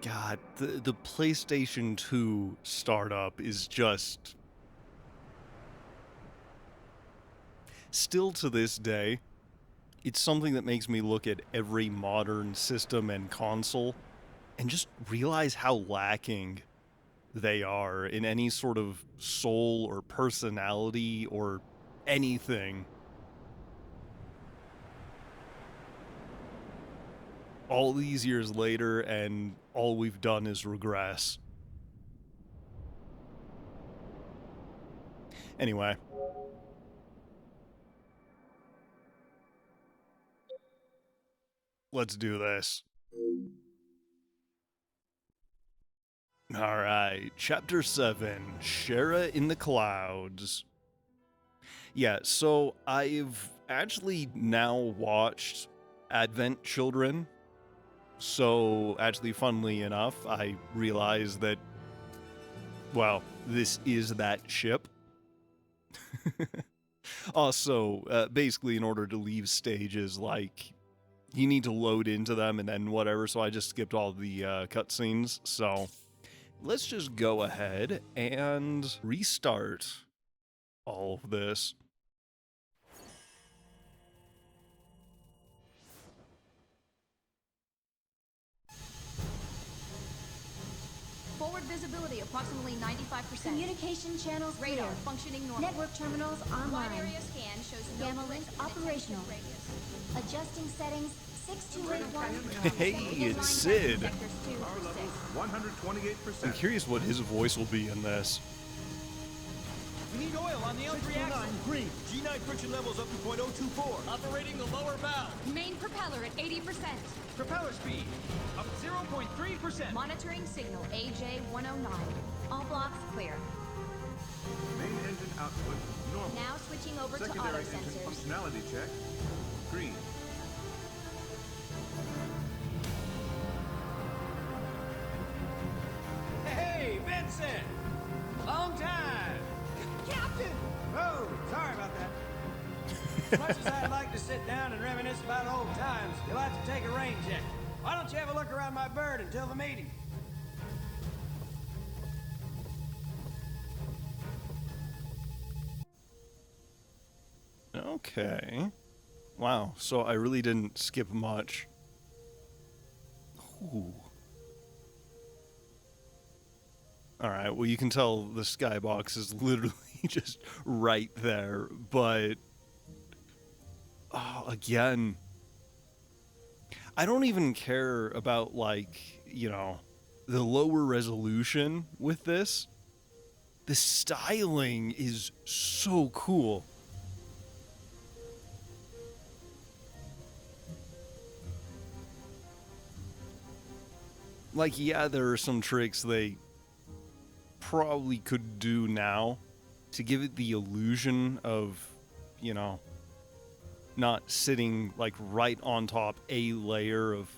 God, the PlayStation 2 startup is just... Still to this day, it's something that makes me look at every modern system and console and just realize how lacking they are in any sort of soul or personality or anything. All these years later, and all we've done is regress. Anyway. Let's do this. Alright, Chapter 7, Shera in the Clouds. Yeah, so I've actually now watched Advent Children. So, actually, funnily enough, I realized that, well, this is that ship. Also, basically, in order to leave stages, like, you need to load into them and then whatever, so I just skipped all the cutscenes. So, let's just go ahead and restart all of this. Forward visibility approximately 95%. Communication channels Radar clear. functioning normally. Network terminals online. Wide area scan shows no Gamma glitch link in operational. detection radius. Adjusting settings 6281. Hey, it's Sid. Sectors 2 through 6. 128%. I'm curious what his voice will be in this. We need oil on the L3 axle. Green. G9 friction levels up to .024. Operating the lower valve. Main propeller at 80%. Propeller speed up 0.3%. Monitoring signal AJ109. All blocks clear. Main engine output normal. Now switching over to auto Secondary engine sensors. functionality check green. Hey, Vincent! Long time! Captain! Oh, sorry about that. As much as I'd like to sit down and reminisce about old times, you'll have to take a rain check. Why don't you have a look around my bird until the meeting? Okay. Wow, so I really didn't skip much. Ooh. Alright, well you can tell the skybox is literally just right there, but... Oh, again... I don't even care about, like, you know, the lower resolution with this. The styling is so cool. Like, yeah, there are some tricks they probably could do now to give it the illusion of, you know, not sitting, like, right on top a layer of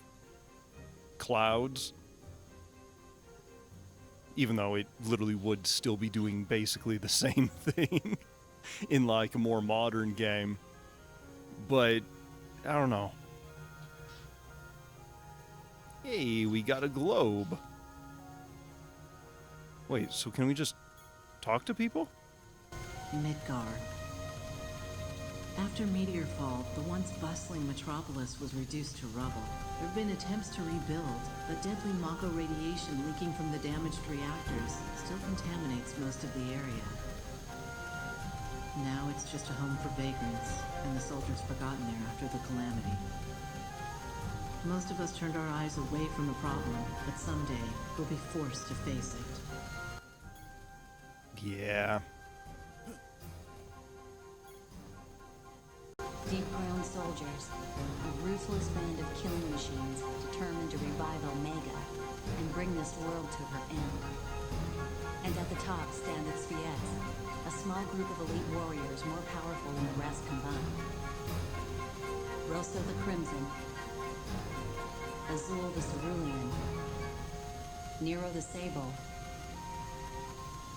clouds. Even though it literally would still be doing basically the same thing in, like, a more modern game. But, I don't know. Hey, we got a globe. Wait, so can we just talk to people? Midgard. After Meteorfall, the once bustling metropolis was reduced to rubble. There have been attempts to rebuild, but deadly Mako radiation leaking from the damaged reactors still contaminates most of the area. Now it's just a home for vagrants, and the soldiers forgotten there after the calamity. Most of us turned our eyes away from the problem, but someday we'll be forced to face it. Yeah. Deep-grown soldiers, a ruthless band of killing machines determined to revive Omega and bring this world to her end. And at the top stand its Fiets, a small group of elite warriors more powerful than the rest combined. Rosa the Crimson, Azul the Cerulean, Nero the Sable,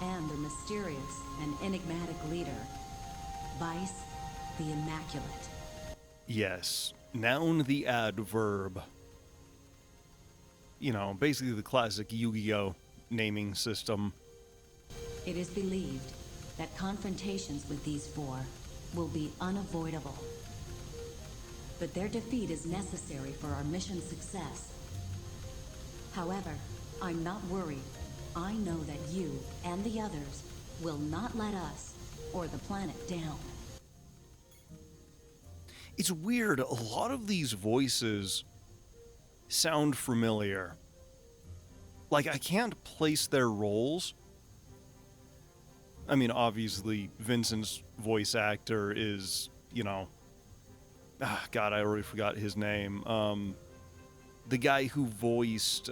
and their mysterious and enigmatic leader, Vice the Immaculate. Yes. Noun the adverb. you know, basically the classic Yu-Gi-Oh naming system. It is believed that confrontations with these four will be unavoidable. But their defeat is necessary for our mission's success. However, I'm not worried. I know that you and the others will not let us or the planet down. It's weird, a lot of these voices sound familiar. Like, I can't place their roles. I mean, obviously, Vincent's voice actor is, you know... God, I already forgot his name. The guy who voiced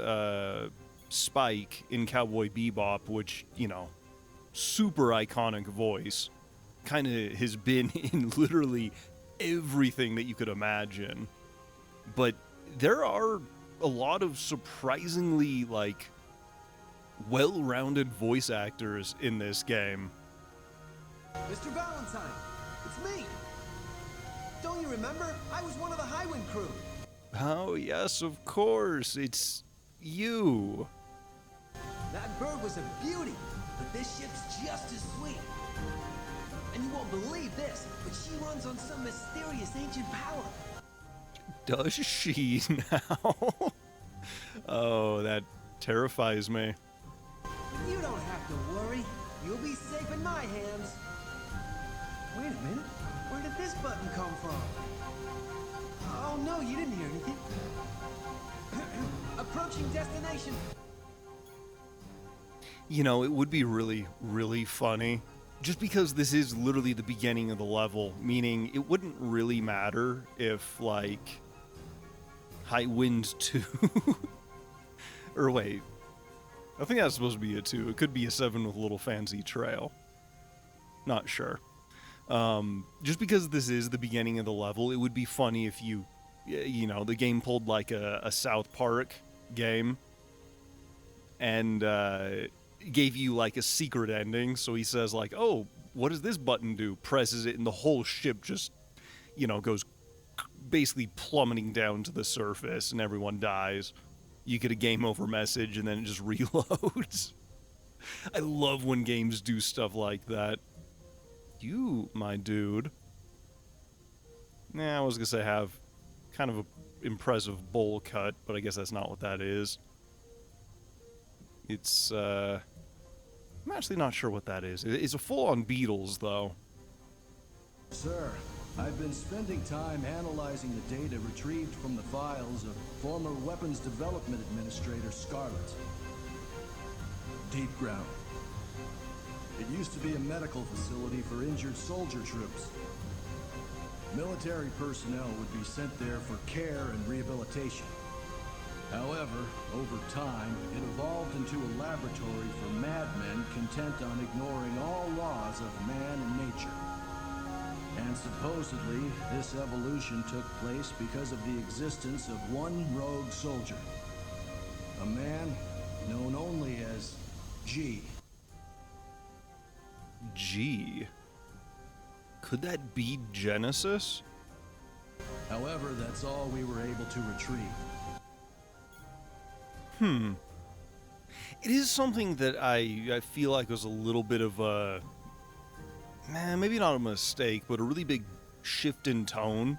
Spike in Cowboy Bebop, which, you know, super iconic voice. Kind of has been in literally everything that you could imagine. But there are a lot of surprisingly, like, well-rounded voice actors in this game. Mr. Valentine, it's me! Don't you remember? I was one of the Highwind crew. Oh, yes, of course. It's you. That bird was a beauty, but this ship's just as sweet. And you won't believe this, but she runs on some mysterious ancient power. Does she now? Oh, that terrifies me. You don't have to worry. You'll be safe in my hands. Wait a minute. Where did this button come from? Oh no, you didn't hear anything. Approaching destination. You know, it would be really, really funny. Just because this is literally the beginning of the level, meaning it wouldn't really matter if, like, Highwind 2... or wait, I think that's supposed to be a 2. It could be a 7 with a little fancy trail. Not sure. Just because this is the beginning of the level, it would be funny if you know, the game pulled like a South Park game and gave you like a secret ending. So he says like, oh, what does this button do? Presses it and the whole ship just, you know, goes basically plummeting down to the surface and everyone dies. You get a game over message and then it just reloads. I love when games do stuff like that. You, my dude. Nah, I was gonna say have kind of a impressive bowl cut, but I guess that's not what that is. It's, I'm actually not sure what that is. It's a full-on Beatles, though. Sir, I've been spending time analyzing the data retrieved from the files of former Weapons Development Administrator Scarlet. Deep ground. It used to be a medical facility for injured soldier troops. Military personnel would be sent there for care and rehabilitation. However, over time, it evolved into a laboratory for madmen content on ignoring all laws of man and nature. And supposedly, this evolution took place because of the existence of one rogue soldier. A man known only as G. G. Could that be Genesis? However, that's all we were able to retrieve. It is something that I feel like was a little bit of a... maybe not a mistake, but a really big shift in tone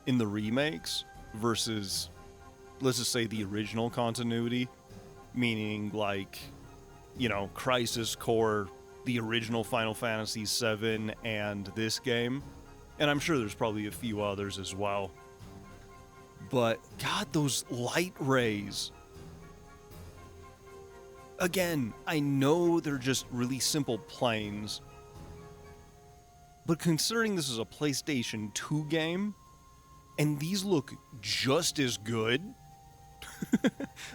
in the remakes versus, let's just say, the original continuity. Meaning, like, you know, Crisis Core, the original Final Fantasy VII, and this game. And I'm sure there's probably a few others as well. But, God, those light rays... Again, I know they're just really simple planes, but considering this is a PlayStation 2 game, and these look just as good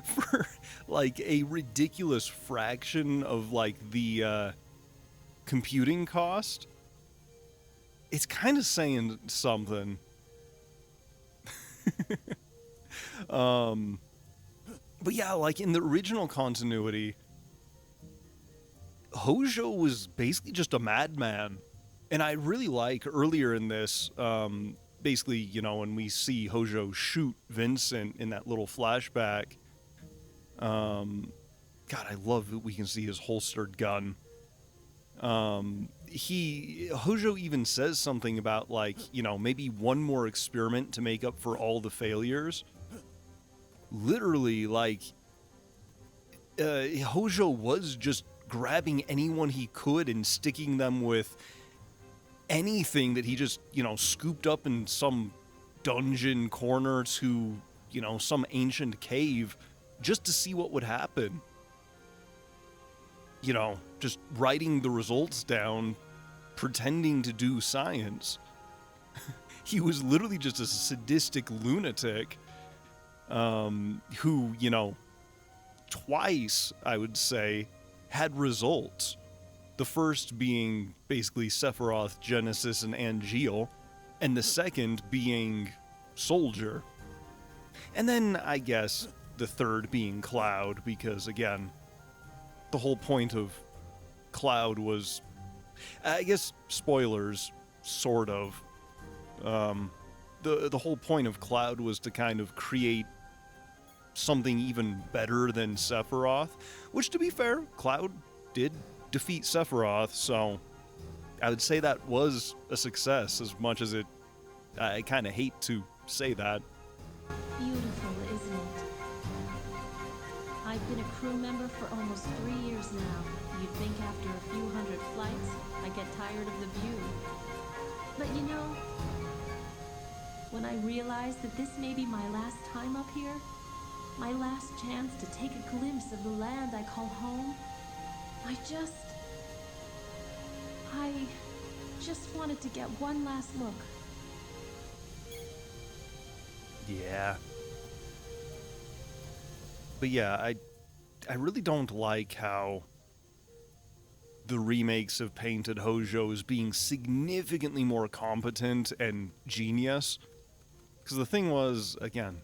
for, like, a ridiculous fraction of, like, the computing cost, it's kind of saying something. But yeah, like in the original continuity, Hojo was basically just a madman. And I really like earlier in this, basically, you know, when we see Hojo shoot Vincent in that little flashback, God, I love that we can see his holstered gun. Hojo even says something about, like, you know, maybe one more experiment to make up for all the failures. Literally, like, Hojo was just grabbing anyone he could and sticking them with anything that he just, you know, scooped up in some dungeon corner to, you know, some ancient cave just to see what would happen. You know, just writing the results down, pretending to do science. He was literally just a sadistic lunatic who, you know, twice, I would say, had results. The first being basically Sephiroth, Genesis, and Angeal, and the second being Soldier. And then, I guess, the third being Cloud, because, again, the whole point of Cloud was, I guess, spoilers, sort of. The whole point of Cloud was to kind of create something even better than Sephiroth, which, to be fair, Cloud did defeat Sephiroth, so I would say that was a success, as much as I kind of hate to say that. Beautiful, isn't it? I've been a crew member for almost 3 years now. You'd think after a few hundred flights, I'd get tired of the view. But you know, when I realized that this may be my last time up here, my last chance to take a glimpse of the land I call home, I just wanted to get one last look. Yeah. But yeah, I really don't like how the remakes have painted Hojo as being significantly more competent and genius. Because the thing was, again,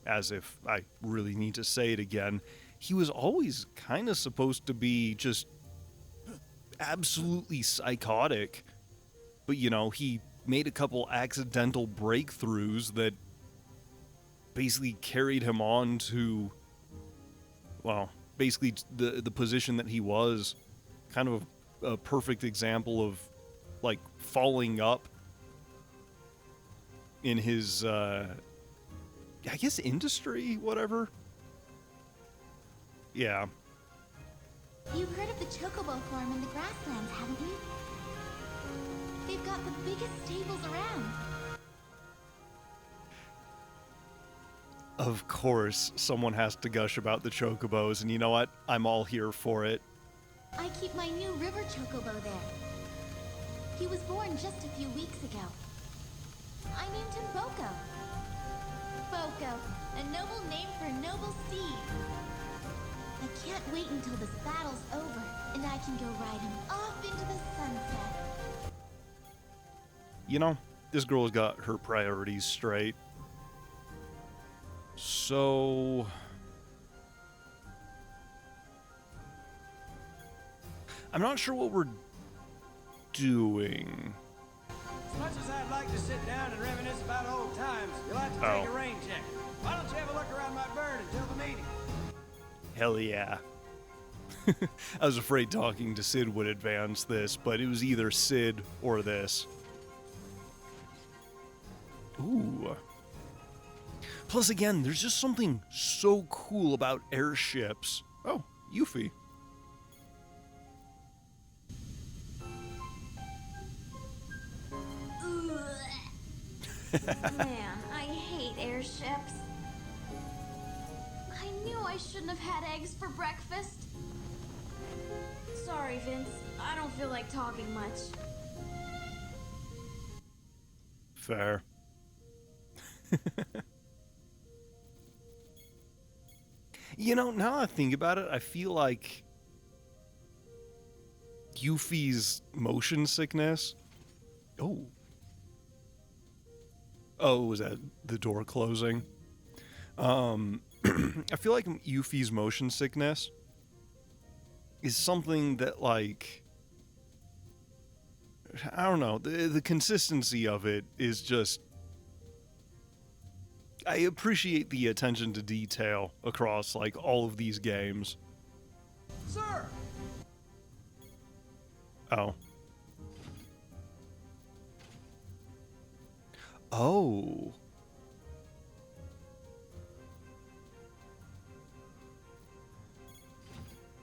as if I really need to say it again, he was always kind of supposed to be just absolutely psychotic. But, you know, he made a couple accidental breakthroughs that basically carried him on to, well, basically the position that he was. Kind of a perfect example of, like, falling up in his, I guess, industry, whatever. Yeah. You've heard of the Chocobo farm in the grasslands, haven't you? They've got the biggest stables around. Of course, someone has to gush about the Chocobos, and you know what? I'm all here for it. I keep my new river Chocobo there. He was born just a few weeks ago. I named him Boko. Boko, a noble name for a noble steed. I can't wait until this battle's over, and I can go ride him off into the sunset. You know, this girl's got her priorities straight. So... I'm not sure what we're doing. As much as I'd like to sit down and reminisce about old times, you'll have to take a rain check. Why don't you have a look around my bird until the meeting? Hell yeah. I was afraid talking to Sid would advance this, but it was either Sid or this. Ooh. Plus, again, there's just something so cool about airships. Oh, Yuffie. Man, I hate airships. I knew I shouldn't have had eggs for breakfast. Sorry, Vince. I don't feel like talking much. Fair. You know, now that I think about it, I feel like Yuffie's motion sickness... Oh, was that the door closing? I feel like Yuffie's motion sickness is something that, like... I don't know. The consistency of it is just... I appreciate the attention to detail across, like, all of these games. Sir! Oh. Oh.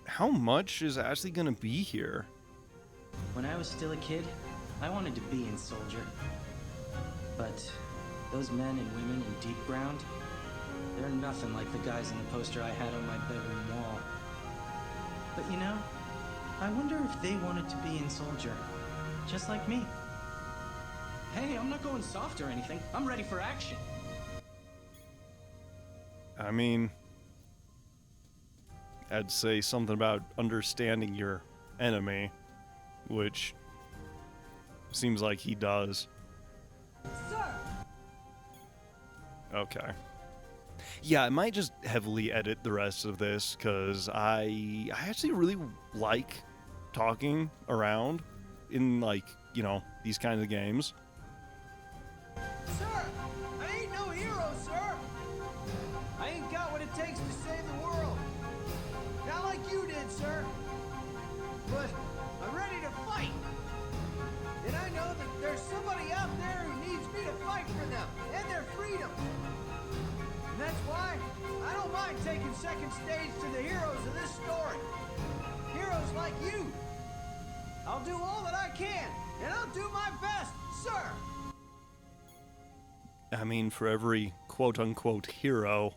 How much is Ashley gonna be here? When I was still a kid, I wanted to be in Soldier. But those men and women in Deep Ground, they're nothing like the guys in the poster I had on my bedroom wall. But you know, I wonder if they wanted to be in Soldier, just like me. Hey, I'm not going soft or anything. I'm ready for action. I mean, I'd say something about understanding your enemy, which seems like he does. Sir! Okay. Yeah, I might just heavily edit the rest of this, because I actually really like talking around in, like, you know, these kinds of games. Sir! I ain't no hero, sir! I ain't got what it takes to save the world. Not like you did, sir. But I'm ready to fight. And I know that there's somebody out there who needs me to fight for them and their freedom. And that's why I don't mind taking second stage to the heroes of this story. Heroes like you. I'll do all that I can, and I'll do my best, sir. I mean, for every quote-unquote hero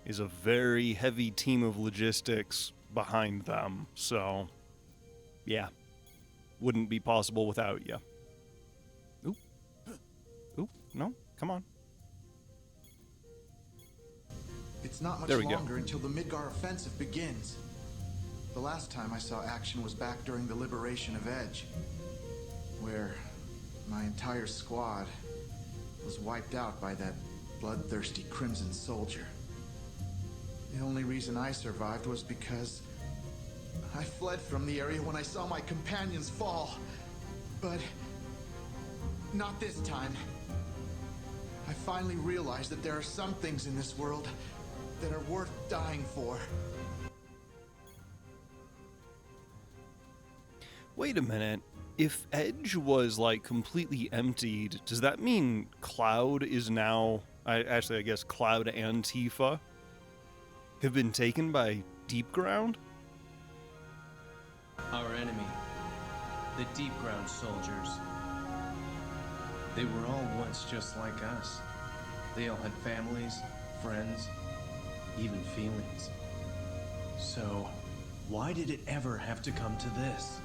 is a very heavy team of logistics behind them, so yeah, wouldn't be possible without you. Oop. Oop, no, come on. It's not much There we go. longer until the Midgar offensive begins. The last time I saw action was back during the liberation of Edge, where my entire squad was wiped out by that bloodthirsty Crimson Soldier. The only reason I survived was because I fled from the area when I saw my companions fall. But not this time. I finally realized that there are some things in this world that are worth dying for. Wait a minute. If Edge was, like, completely emptied, does that mean Cloud is now... I guess Cloud and Tifa have been taken by Deep Ground? Our enemy, the Deep Ground soldiers. They were all once just like us. They all had families, friends, even feelings. So, why did it ever have to come to this?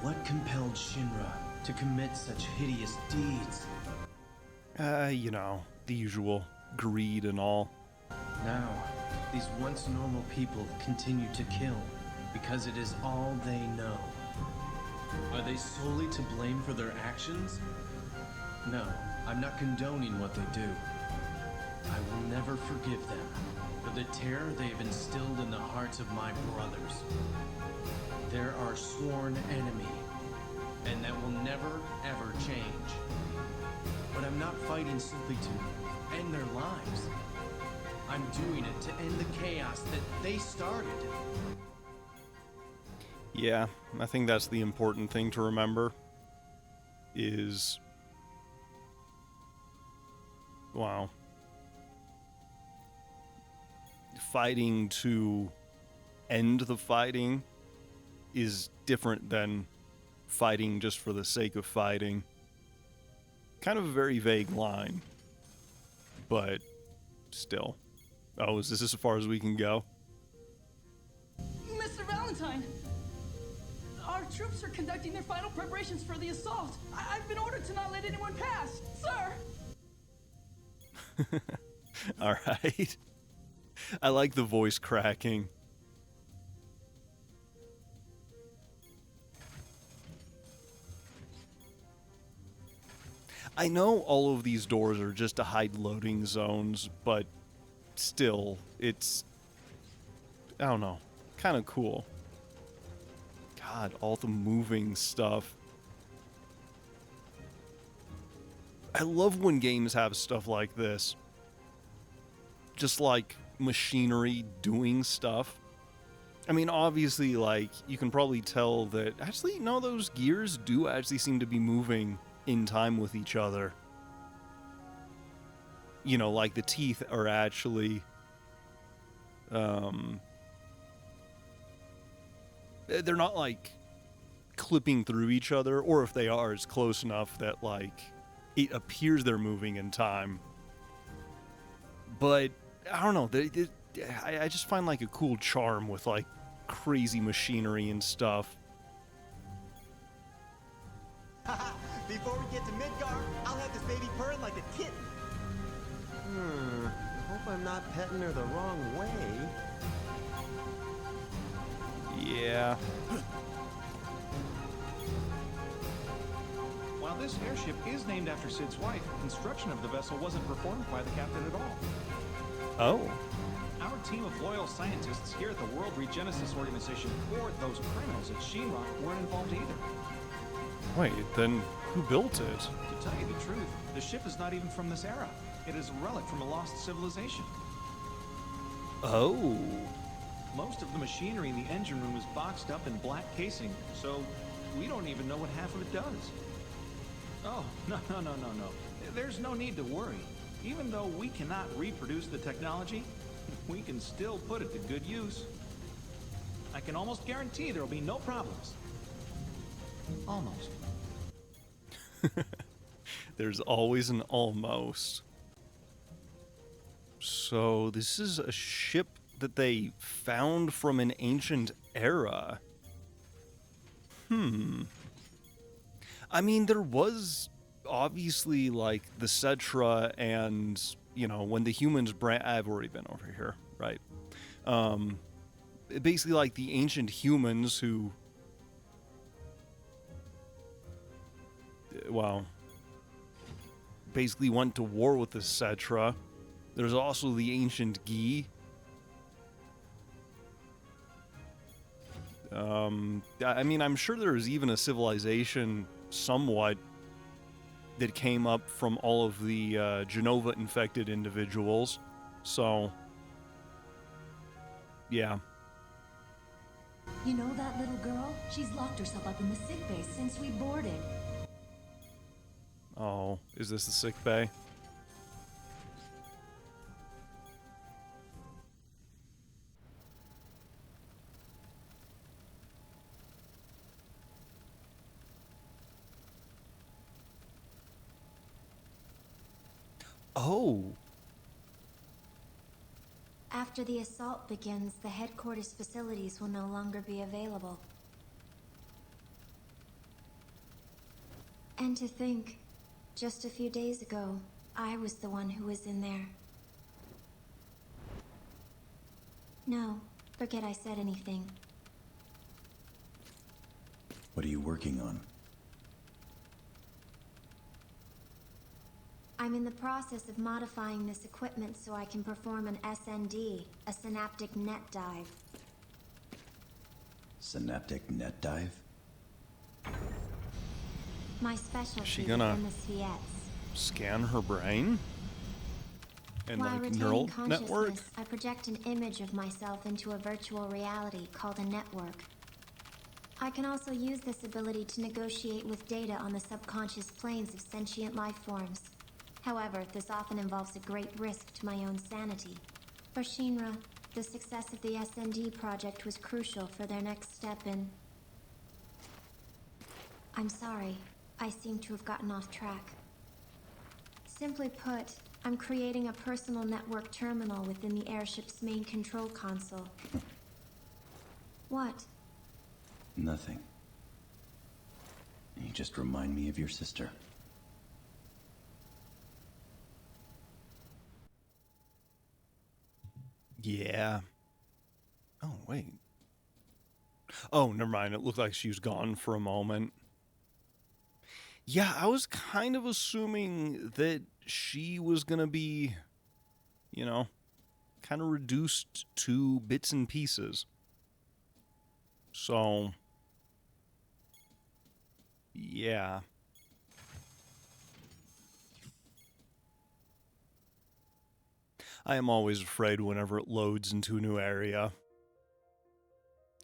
What compelled Shinra to commit such hideous deeds? You know, the usual greed and all. Now, these once normal people continue to kill because it is all they know. Are they solely to blame for their actions? No, I'm not condoning what they do. I will never forgive them for the terror they've instilled in the hearts of my brothers. They're our sworn enemy, and that will never, ever change. But I'm not fighting simply to end their lives. I'm doing it to end the chaos that they started. Yeah, I think that's the important thing to remember. Is... wow. Fighting to end the fighting is different than fighting just for the sake of fighting. Kind of a very vague line, but still. Oh, is this as far as we can go? Mr. Valentine! Our troops are conducting their final preparations for the assault. I've been ordered to not let anyone pass, sir! Alright. I like the voice cracking. I know all of these doors are just to hide loading zones, but still, it's... I don't know. Kind of cool. God, all the moving stuff. I love when games have stuff like this. Just like machinery doing stuff. I mean, obviously, like, you can probably tell that... Actually, no, those gears do actually seem to be moving in time with each other. You know, like, the teeth are actually... they're not, like, clipping through each other. Or if they are, it's close enough that, like, it appears they're moving in time. But, I don't know. I just find, like, a cool charm with, like, crazy machinery and stuff. Before we get to Midgar, I'll have this baby purring like a kitten. I hope I'm not petting her the wrong way. Yeah. While this airship is named after Sid's wife, construction of the vessel wasn't performed by the captain at all. Oh. Our team of loyal scientists here at the World Regenesis Organization or those criminals at Shera weren't involved either. Wait, then who built it? To tell you the truth, the ship is not even from this era. It is a relic from a lost civilization. Oh. Most of the machinery in the engine room is boxed up in black casing, so we don't even know what half of it does. Oh, no. There's no need to worry. Even though we cannot reproduce the technology, we can still put it to good use. I can almost guarantee there'll be no problems. Almost. There's always an almost. So this is a ship that they found from an ancient era. I mean, there was obviously, like, the Cetra and, you know, when the humans I've already been over here, right? Basically, like, the ancient humans who... Well, basically went to war with the Cetra. There's also the ancient Gi. I mean, I'm sure there's even a civilization somewhat that came up from all of the Genova-infected individuals. So, yeah. You know that little girl? She's locked herself up in the sickbay since we boarded. Oh, is this the sick bay? Oh. After the assault begins, the headquarters facilities will no longer be available. And to think, just a few days ago, I was the one who was in there. No, forget I said anything. What are you working on? I'm in the process of modifying this equipment so I can perform an SND, a synaptic net dive. Synaptic net dive? My specialty Is she gonna within the Spheres. scan her brain? And While like retaining neural consciousness, network? I project an image of myself into a virtual reality called a network. I can also use this ability to negotiate with data on the subconscious planes of sentient life forms. However, this often involves a great risk to my own sanity. For Shinra, the success of the SND project was crucial for their next step in... I'm sorry, I seem to have gotten off track. Simply put, I'm creating a personal network terminal within the airship's main control console. What? Nothing. You just remind me of your sister. Yeah. Oh, wait. Oh, never mind. It looked like she was gone for a moment. Yeah, I was kind of assuming that she was gonna be, you know, kind of reduced to bits and pieces. So, yeah. I am always afraid whenever it loads into a new area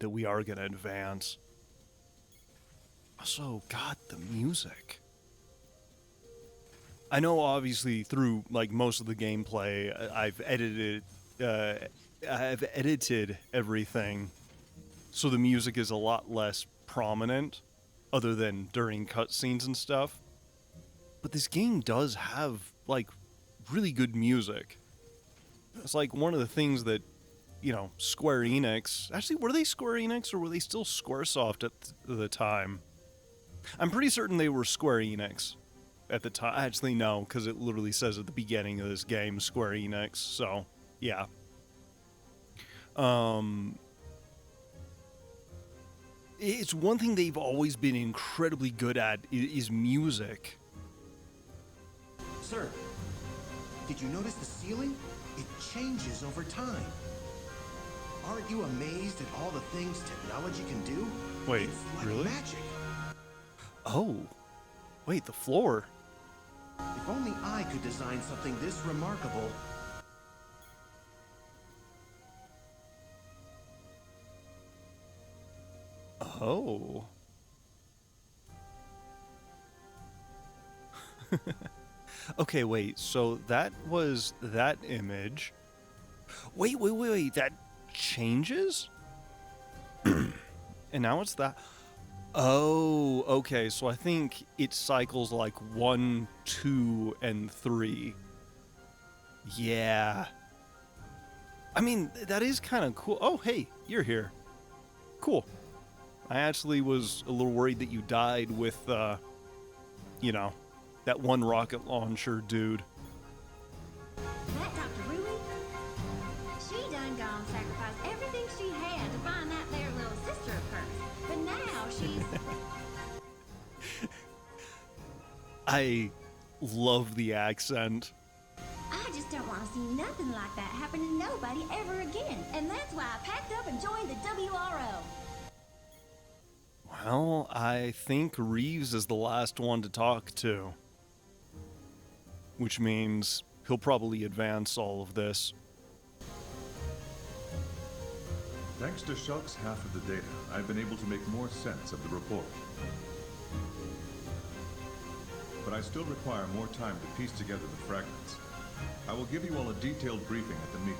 that we are going to advance. Also, God, the music. I know obviously through like most of the gameplay, I've edited everything so the music is a lot less prominent other than during cutscenes and stuff. But this game does have like really good music. It's like one of the things that, you know, Square Enix... Actually, were they Square Enix or were they still Squaresoft at the time? I'm pretty certain they were Square Enix at the time. Actually, no, because it literally says at the beginning of this game, Square Enix, so, yeah. It's one thing they've always been incredibly good at, is music. Sir, did you notice the ceiling? It changes over time. Aren't you amazed at all the things technology can do? Wait, it's like really? Magic. Oh. Wait, the floor. If only I could design something this remarkable. Oh. Okay, wait, so that was that image. Wait, that changes? And now it's that. Oh, okay, so I think it cycles like 1, 2, and 3. Yeah. I mean, that is kind of cool. Oh, hey, you're here. Cool. I actually was a little worried that you died with, you know, that one rocket launcher dude. That Dr. Rui, she done gone sacrifice everything she had to find that there little sister of hers. But now she's... I love the accent. I just don't want to see nothing like that happen to nobody ever again. And that's why I packed up and joined the WRO. Well, I think Reeves is the last one to talk to. Which means he'll probably advance all of this. Thanks to Shulk's half of the data, I've been able to make more sense of the report. But I still require more time to piece together the fragments. I will give you all a detailed briefing at the meeting.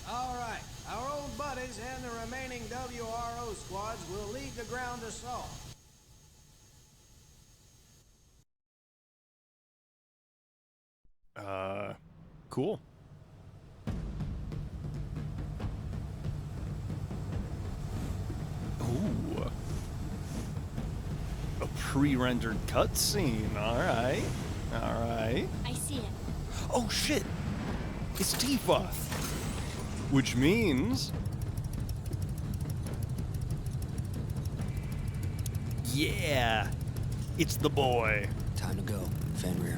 All right, our old buddies and the remaining WRO squads will lead the ground assault. Cool. Ooh. A pre-rendered cutscene. Alright. Alright. I see it. Oh shit! It's Tifa! Which means... Yeah! It's the boy. Time to go, Fenrir.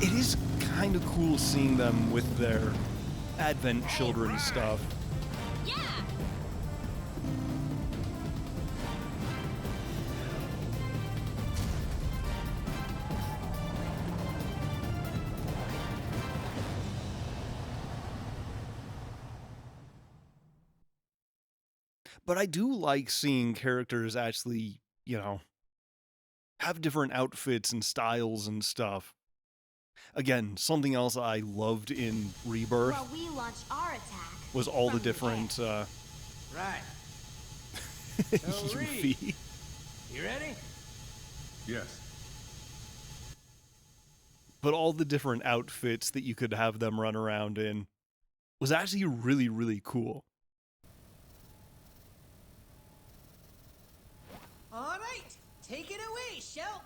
It is kind of cool seeing them with their Advent Children stuff. Yeah! But I do like seeing characters actually, you know, have different outfits and styles and stuff. Again, something else I loved in Rebirth While we launch our attack was all the from different, Right. So, Reed, Yuffie. you ready? Yes. But all the different outfits that you could have them run around in was actually really, really cool. All right, take it away, Shulk.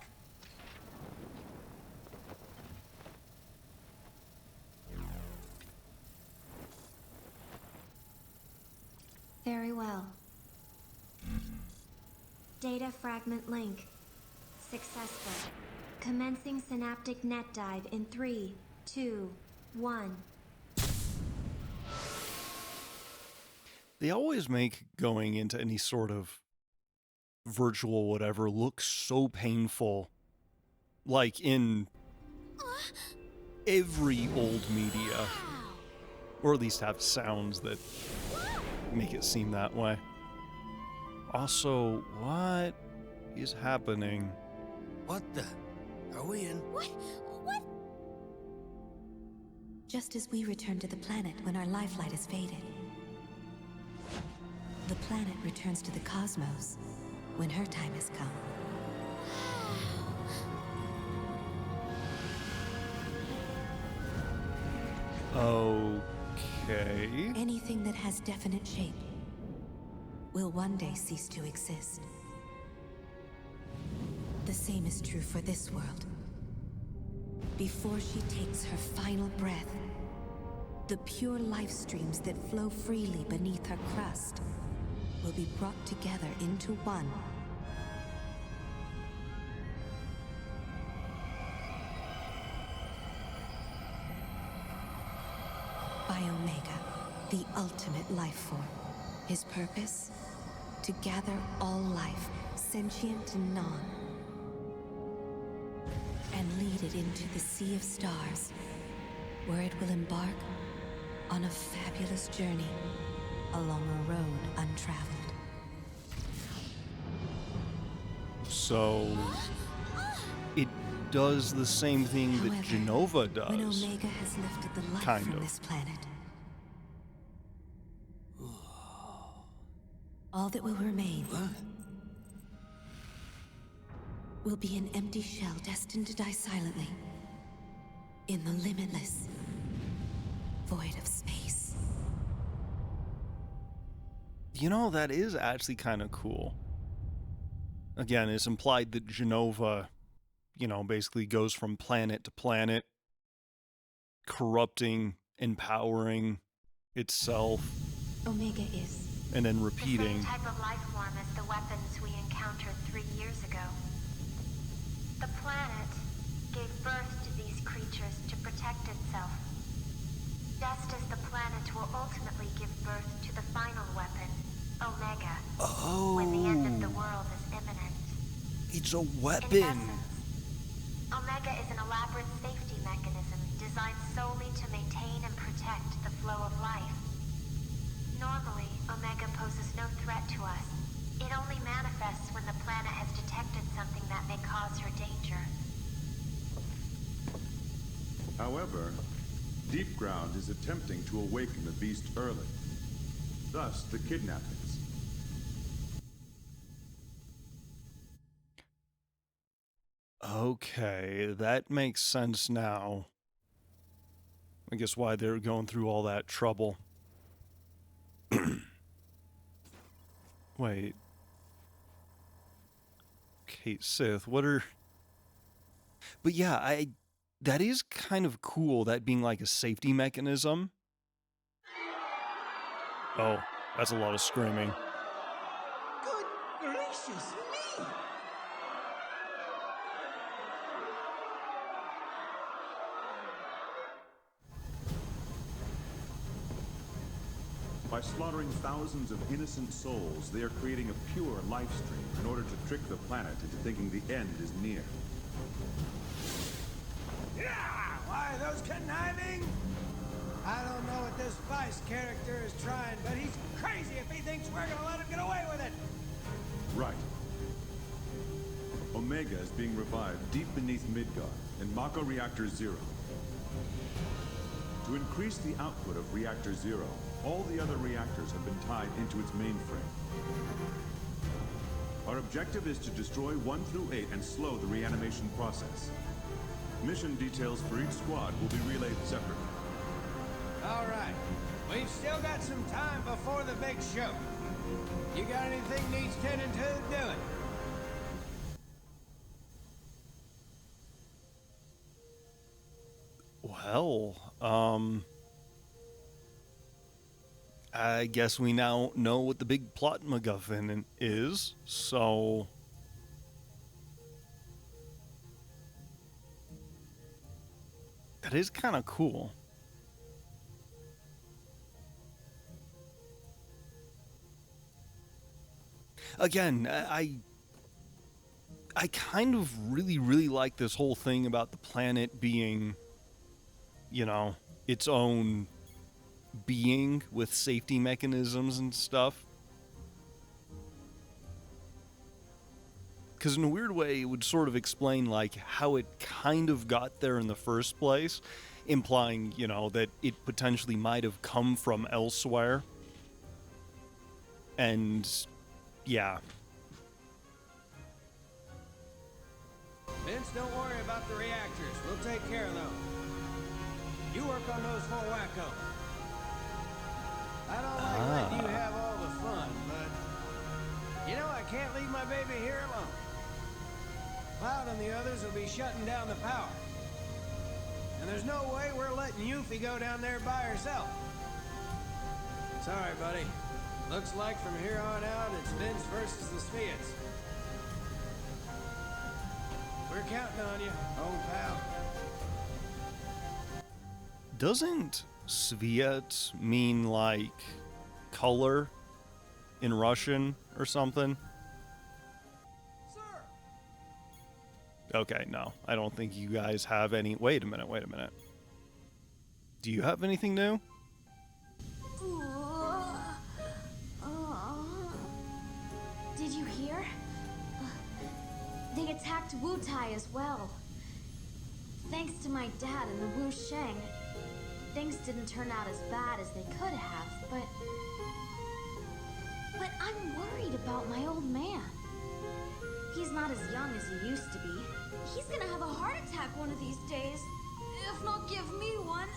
Very well. Data fragment link. Successful. Commencing synaptic net dive in 3, 2, 1. They always make going into any sort of virtual whatever look so painful. Like in every old media. Or at least have sounds that make it seem that way. Also, what is happening? What the? Are we in? What? Just as we return to the planet when our lifelight has faded, the planet returns to the cosmos when her time has come. Okay. Anything that has definite shape will one day cease to exist. The same is true for this world. Before she takes her final breath, the pure life streams that flow freely beneath her crust will be brought together into one. By Omega, the ultimate life form. His purpose? To gather all life, sentient and non, and lead it into the sea of stars, where it will embark on a fabulous journey along a road untraveled. So it does the same thing that However, Genova does. When Omega has lifted the life Kind from of. this planet, all that will remain will be an empty shell destined to die silently in the limitless void of space. You know, that is actually kind of cool. Again, it's implied that Genova, you know, basically goes from planet to planet, corrupting, empowering itself, Omega is and then repeating. The same type of life form as the weapons we encountered 3 years ago. The planet gave birth to these creatures to protect itself. Just as the planet will ultimately give birth to the final weapon, Omega, when the end of the world is imminent. It's a In weapon. essence, Omega is an elaborate safety mechanism designed solely to maintain and protect the flow of life. Normally, Omega poses no threat to us. It only manifests when the planet has detected something that may cause her danger. However, Deep Ground is attempting to awaken the beast early. Thus, the kidnappings. Okay, that makes sense now. I guess why they're going through all that trouble. Wait. Kate Sith, what are... But yeah, that is kind of cool, that being like a safety mechanism. Oh, that's a lot of screaming. Good gracious me! By slaughtering thousands of innocent souls, they are creating a pure life stream in order to trick the planet into thinking the end is near. Yeah! Why, those conniving? I don't know what this Vice character is trying, but he's crazy if he thinks we're gonna let him get away with it! Right. Omega is being revived deep beneath Midgard in Mako Reactor Zero. To increase the output of Reactor Zero, all the other reactors have been tied into its mainframe. Our objective is to destroy 1 through 8 and slow the reanimation process. Mission details for each squad will be relayed separately. All right. We've still got some time before the big show. You got anything needs tending to? Do it. Well, I guess we now know what the big plot MacGuffin is, so... That is kind of cool. again, I kind of really like this whole thing about the planet being, you know, its own being with safety mechanisms and stuff. Because in a weird way, it would sort of explain, like, how it kind of got there in the first place, implying, you know, that it potentially might have come from elsewhere. And, yeah. Vince, don't worry about the reactors. We'll take care of those. You work on those four wackos. I don't like letting you have all the fun, but... You know, I can't leave my baby here alone. Cloud and the others will be shutting down the power. And there's no way we're letting Yuffie go down there by herself. Sorry, buddy. Looks like from here on out, it's Vince versus the Sviets. We're counting on you, old pal. Doesn't Sviet mean, like, color in Russian or something? Okay, no. I don't think you guys have any... Wait a minute. Do you have anything new? Did you hear? They attacked Wu Tai as well. Thanks to my dad and the Wu Sheng, things didn't turn out as bad as they could have, but I'm worried about my old man. He's not as young as he used to be. He's gonna have a heart attack one of these days, if not give me one.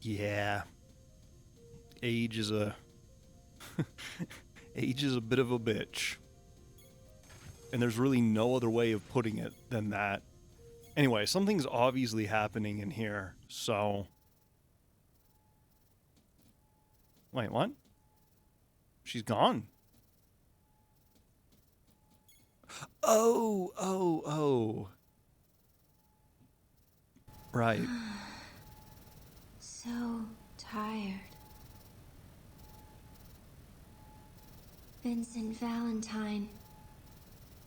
Yeah. Age is a... Age is a bit of a bitch. And there's really no other way of putting it than that. Anyway, something's obviously happening in here, so... Wait, what? She's gone. Oh. Right. So tired. Vincent Valentine.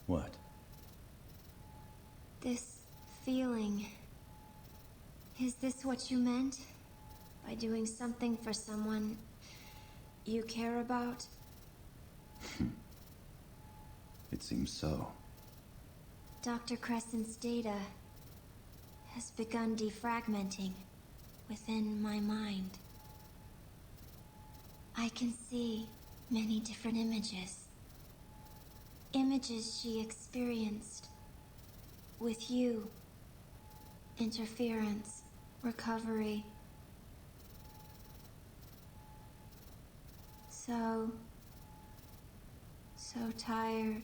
What? This feeling. Is this what you meant? By doing something for someone you care about? It seems so. Dr. Crescent's data has begun defragmenting within my mind. I can see many different images. Images she experienced with you. Interference, recovery. So tired.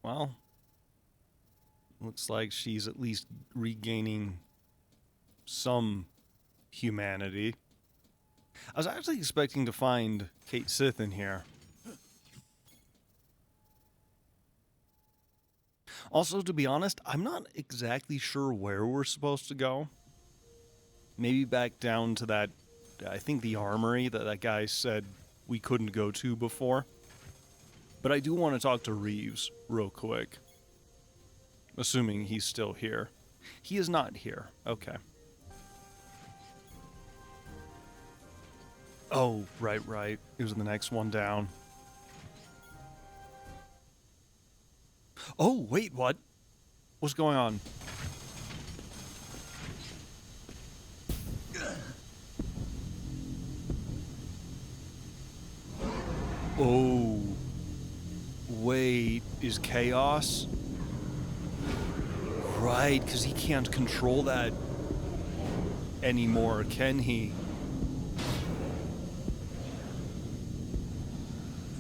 Well, looks like she's at least regaining some humanity. I was actually expecting to find Kate Sith in here. Also, to be honest, I'm not exactly sure where we're supposed to go. Maybe back down to that, I think the armory that guy said we couldn't go to before. But I do want to talk to Reeves real quick. Assuming he's still here. He is not here. Okay. Oh, right. It was the next one down. Oh, wait, what? What's going on? Oh. Wait, is Chaos? Right, because he can't control that anymore, can he?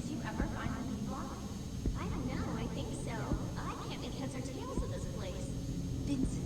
Did you ever find the new block? I don't know, I think so. I can't make heads or tails of this place. Vincent.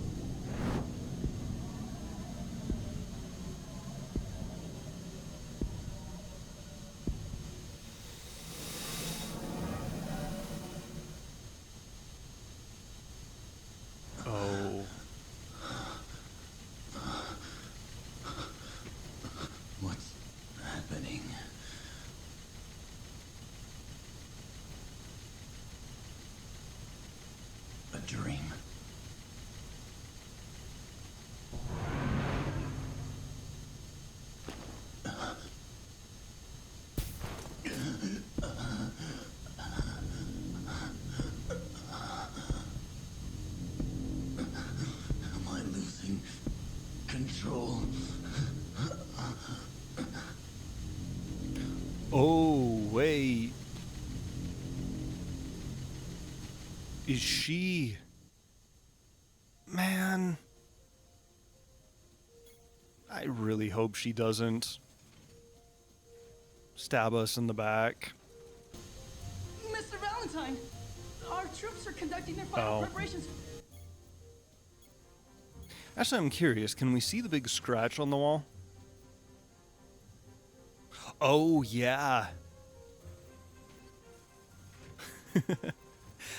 control. Oh, wait. Is she... Man... I really hope she doesn't stab us in the back. Mr. Valentine, our troops are conducting their final preparations. Actually, I'm curious. Can we see the big scratch on the wall? Oh, yeah.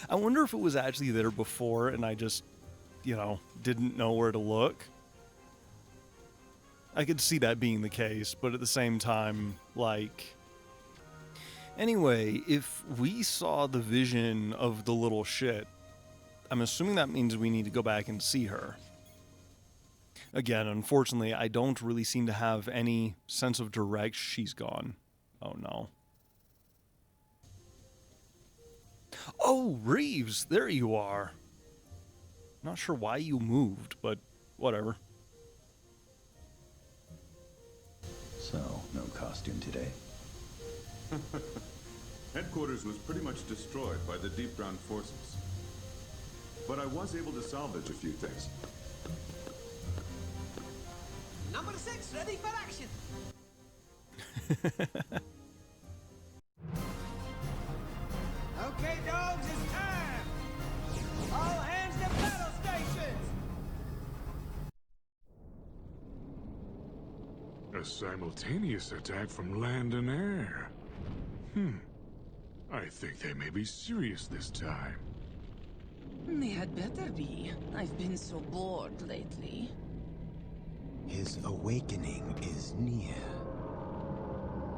I wonder if it was actually there before and I just, you know, didn't know where to look. I could see that being the case, but at the same time, like... Anyway, if we saw the vision of the little shit, I'm assuming that means we need to go back and see her. Again, unfortunately, I don't really seem to have any sense of direct. She's gone. Oh, no. Oh, Reeves, there you are. Not sure why you moved, but whatever. So, no costume today. Headquarters was pretty much destroyed by the deep ground forces. But I was able to salvage a few things. Number 6, ready for action. Okay, dogs, it's time. All hands to battle stations. A simultaneous attack from land and air. I think they may be serious this time. They had better be. I've been so bored lately. His awakening is near.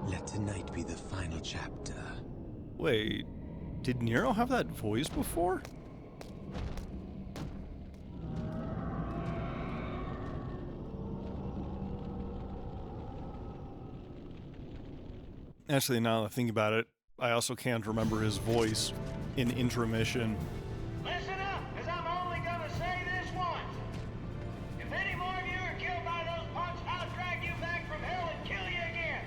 Let tonight be the final chapter. Wait, did Nero have that voice before? Actually, now that I think about it, I also can't remember his voice in Intermission. Listen up, because I'm only gonna say this once. If any more of you are killed by those punks, I'll drag you back from hell and kill you again.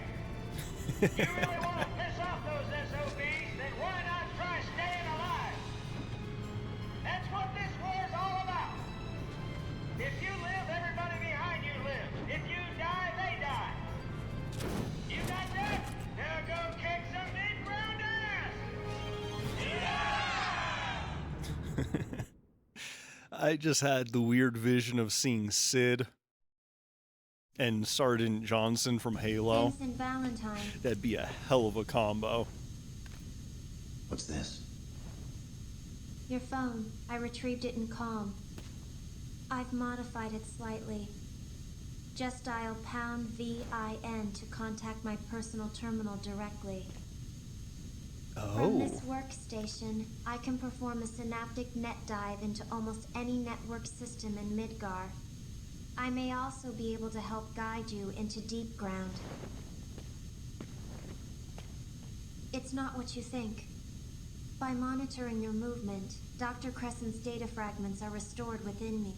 You really want to piss off those SOBs, then why not try staying alive? That's what this war's all about. If you live, everybody behind you lives. If you die, they die. You got that? Now go kick some mid-ground ass! I just had the weird vision of seeing Sid and Sergeant Johnson from Halo. Vincent Valentine. That'd be a hell of a combo. What's this? Your phone. I retrieved it in Calm. I've modified it slightly. Just dial #VIN to contact my personal terminal directly. From this workstation, I can perform a synaptic net dive into almost any network system in Midgar. I may also be able to help guide you into deep ground. It's not what you think. By monitoring your movement, Dr. Crescent's data fragments are restored within me.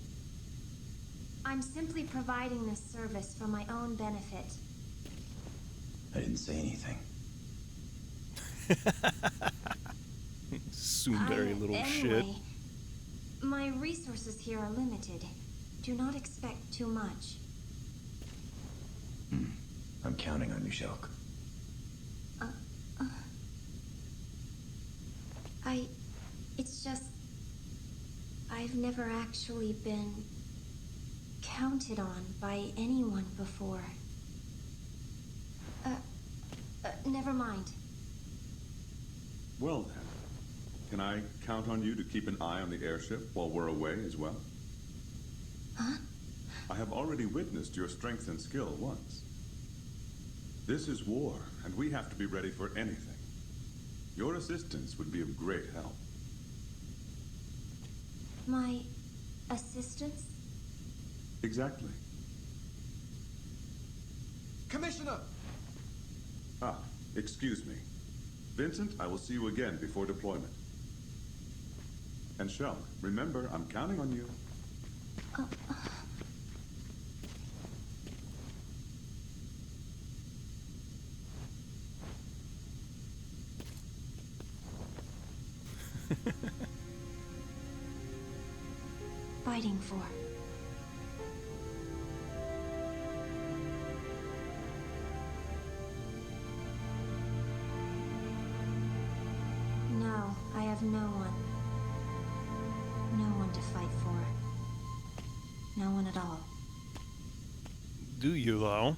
I'm simply providing this service for my own benefit. I didn't say anything. Soonberry little anyway, shit. My resources here are limited. Do not expect too much. I'm counting on you, Shulk. It's just... I've never actually been counted on by anyone before. Never mind. Well then, can I count on you to keep an eye on the airship while we're away as well? Huh? I have already witnessed your strength and skill once. This is war, and we have to be ready for anything. Your assistance would be of great help. My assistance? Exactly. Commissioner! Ah, excuse me. Vincent, I will see you again before deployment. And Shell, remember, I'm counting on you. fighting for? No, I have no one. No one to fight for. No one at all. Do you, though?